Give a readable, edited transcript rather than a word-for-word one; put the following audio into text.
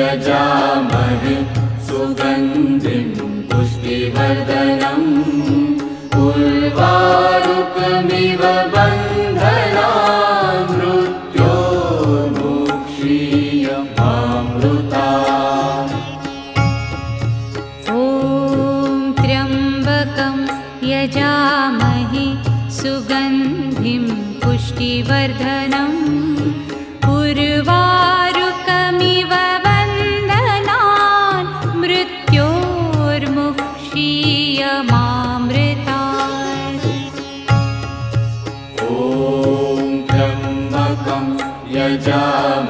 यजामहे सुगन्धिं पुष्टिवर्धनम् उर्वारुकमिव बन्धनान् मृत्योर्मुक्षीयमामृतात्। ॐ त्र्यम्बकं यजामहे सुगन्धिं पुष्टिवर्धनम् उर्वारुकमिव बन्धनान् मृत्योर्मुक्षीयमामृतात्। ॐ त्र्यम्बकं यजामहे